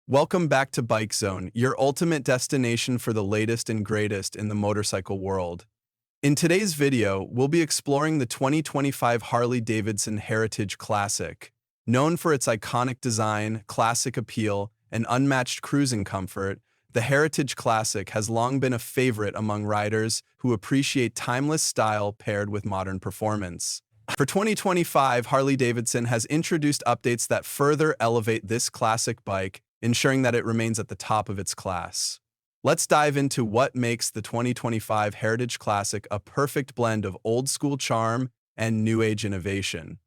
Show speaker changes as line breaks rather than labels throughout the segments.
Welcome back to Bike Zone, your ultimate destination for the latest and greatest in the motorcycle world. In today's video, we'll be exploring the 2025 Harley-Davidson Heritage Classic. Known for its iconic design, classic appeal, and unmatched cruising comfort, the Heritage Classic has long been a favorite among riders who appreciate timeless style paired with modern performance. For 2025, Harley-Davidson has introduced updates that further elevate this classic bike, ensuring that it remains at the top of its class. Let's dive into what makes the 2025 Heritage Classic a perfect blend of old-school charm and new-age innovation.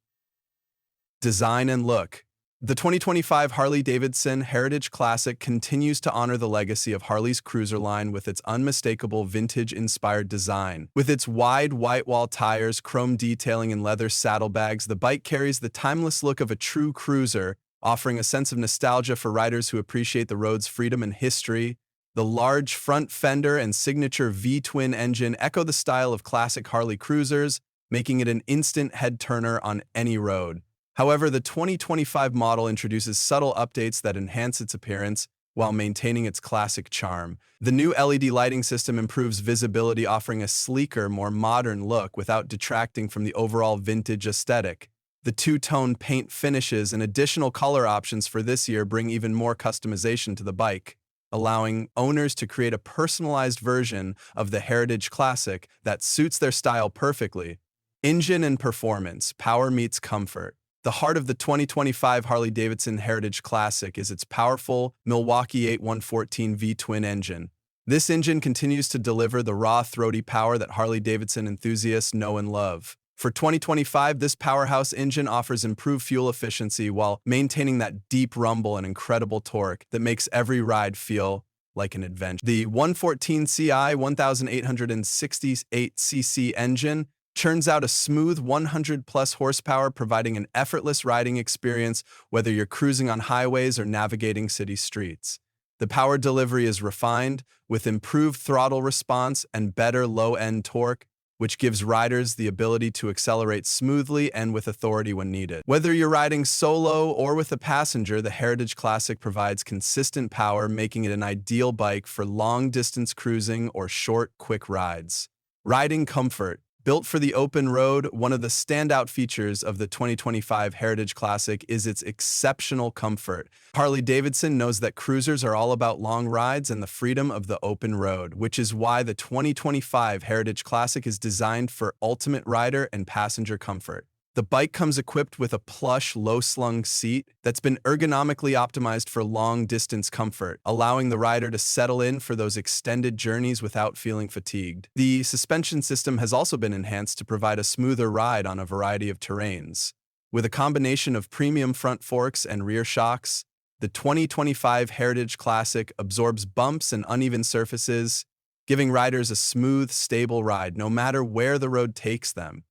Design and look. The 2025 Harley-Davidson Heritage Classic continues to honor the legacy of Harley's cruiser line with its unmistakable vintage-inspired design. With its wide white-wall tires, chrome detailing, and leather saddlebags, the bike carries the timeless look of a true cruiser, offering a sense of nostalgia for riders who appreciate the road's freedom and history. The large front fender and signature V-twin engine echo the style of classic Harley cruisers, making it an instant head-turner on any road. However, the 2025 model introduces subtle updates that enhance its appearance while maintaining its classic charm. The new LED lighting system improves visibility, offering a sleeker, more modern look without detracting from the overall vintage aesthetic. The two-tone paint finishes and additional color options for this year bring even more customization to the bike, allowing owners to create a personalized version of the Heritage Classic that suits their style perfectly. Engine and performance, power meets comfort. The heart of the 2025 Harley-Davidson Heritage Classic is its powerful Milwaukee 8114 V-twin engine. This engine continues to deliver the raw, throaty power that Harley-Davidson enthusiasts know and love. For 2025, this powerhouse engine offers improved fuel efficiency while maintaining that deep rumble and incredible torque that makes every ride feel like an adventure. The 114 CI 1868cc engine churns out a smooth 100-plus horsepower, providing an effortless riding experience whether you're cruising on highways or navigating city streets. The power delivery is refined, with improved throttle response and better low-end torque, which gives riders the ability to accelerate smoothly and with authority when needed. Whether you're riding solo or with a passenger, the Heritage Classic provides consistent power, making it an ideal bike for long-distance cruising or short, quick rides. Riding comfort. Built for the open road, one of the standout features of the 2025 Heritage Classic is its exceptional comfort. Harley-Davidson knows that cruisers are all about long rides and the freedom of the open road, which is why the 2025 Heritage Classic is designed for ultimate rider and passenger comfort. The bike comes equipped with a plush, low-slung seat that's been ergonomically optimized for long-distance comfort, allowing the rider to settle in for those extended journeys without feeling fatigued. The suspension system has also been enhanced to provide a smoother ride on a variety of terrains. With a combination of premium front forks and rear shocks, the 2025 Heritage Classic absorbs bumps and uneven surfaces, giving riders a smooth, stable ride no matter where the road takes them.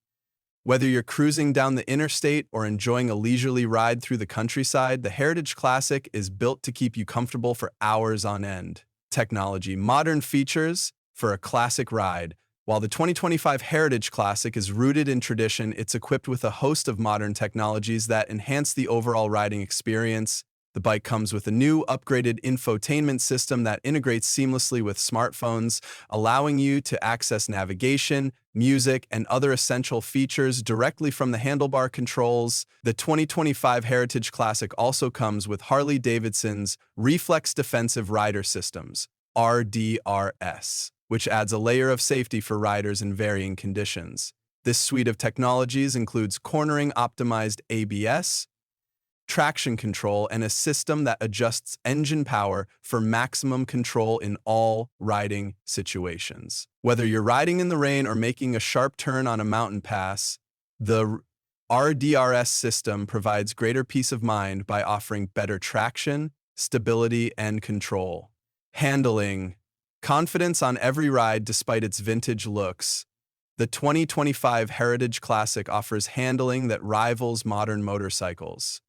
Whether you're cruising down the interstate or enjoying a leisurely ride through the countryside, the Heritage Classic is built to keep you comfortable for hours on end. Technology, modern features for a classic ride. While the 2025 Heritage Classic is rooted in tradition, it's equipped with a host of modern technologies that enhance the overall riding experience. The bike comes with a new, upgraded infotainment system that integrates seamlessly with smartphones, allowing you to access navigation, music, and other essential features directly from the handlebar controls. The 2025 Heritage Classic also comes with Harley-Davidson's Reflex Defensive Rider Systems, RDRS, which adds a layer of safety for riders in varying conditions. This suite of technologies includes cornering-optimized ABS, traction control, and a system that adjusts engine power for maximum control in all riding situations. Whether you're riding in the rain or making a sharp turn on a mountain pass, the RDRS system provides greater peace of mind by offering better traction, stability, and control. Handling. Confidence on every ride despite its vintage looks. The 2025 Heritage Classic offers handling that rivals modern motorcycles.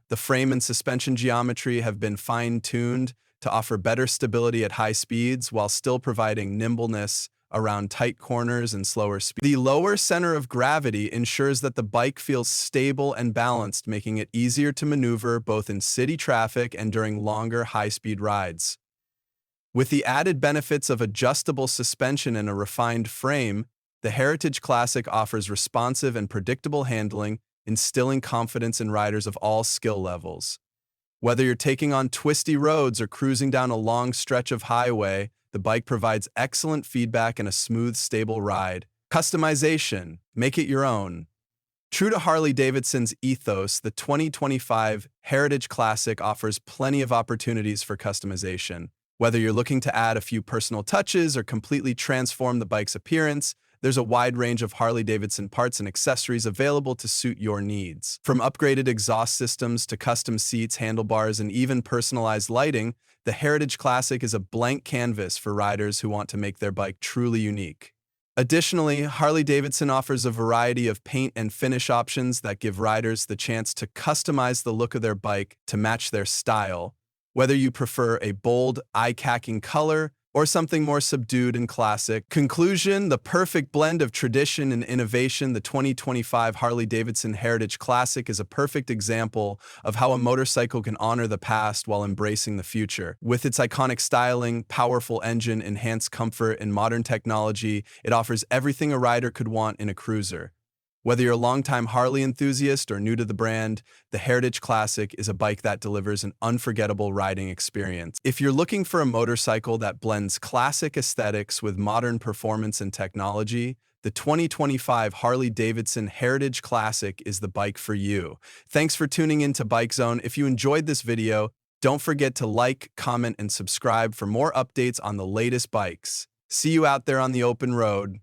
The frame and suspension geometry have been fine-tuned to offer better stability at high speeds while still providing nimbleness around tight corners and slower speeds. The lower center of gravity ensures that the bike feels stable and balanced, making it easier to maneuver both in city traffic and during longer high-speed rides. With the added benefits of adjustable suspension and a refined frame, the Heritage Classic offers responsive and predictable handling, instilling confidence in riders of all skill levels. Whether you're taking on twisty roads or cruising down a long stretch of highway, the bike provides excellent feedback and a smooth, stable ride. Customization. Make it your own. True to Harley-Davidson's ethos, the 2025 Heritage Classic offers plenty of opportunities for customization. Whether you're looking to add a few personal touches or completely transform the bike's appearance, there's a wide range of Harley-Davidson parts and accessories available to suit your needs. From upgraded exhaust systems to custom seats, handlebars, and even personalized lighting, the Heritage Classic is a blank canvas for riders who want to make their bike truly unique. Additionally, Harley-Davidson offers a variety of paint and finish options that give riders the chance to customize the look of their bike to match their style. Whether you prefer a bold, eye-catching color or something more subdued and classic. Conclusion, the perfect blend of tradition and innovation, the 2025 Harley-Davidson Heritage Classic is a perfect example of how a motorcycle can honor the past while embracing the future. With its iconic styling, powerful engine, enhanced comfort, and modern technology, it offers everything a rider could want in a cruiser. Whether you're a longtime Harley enthusiast or new to the brand, the Heritage Classic is a bike that delivers an unforgettable riding experience. If you're looking for a motorcycle that blends classic aesthetics with modern performance and technology, the 2025 Harley-Davidson Heritage Classic is the bike for you. Thanks for tuning in to Bike Zone. If you enjoyed this video, don't forget to like, comment, and subscribe for more updates on the latest bikes. See you out there on the open road.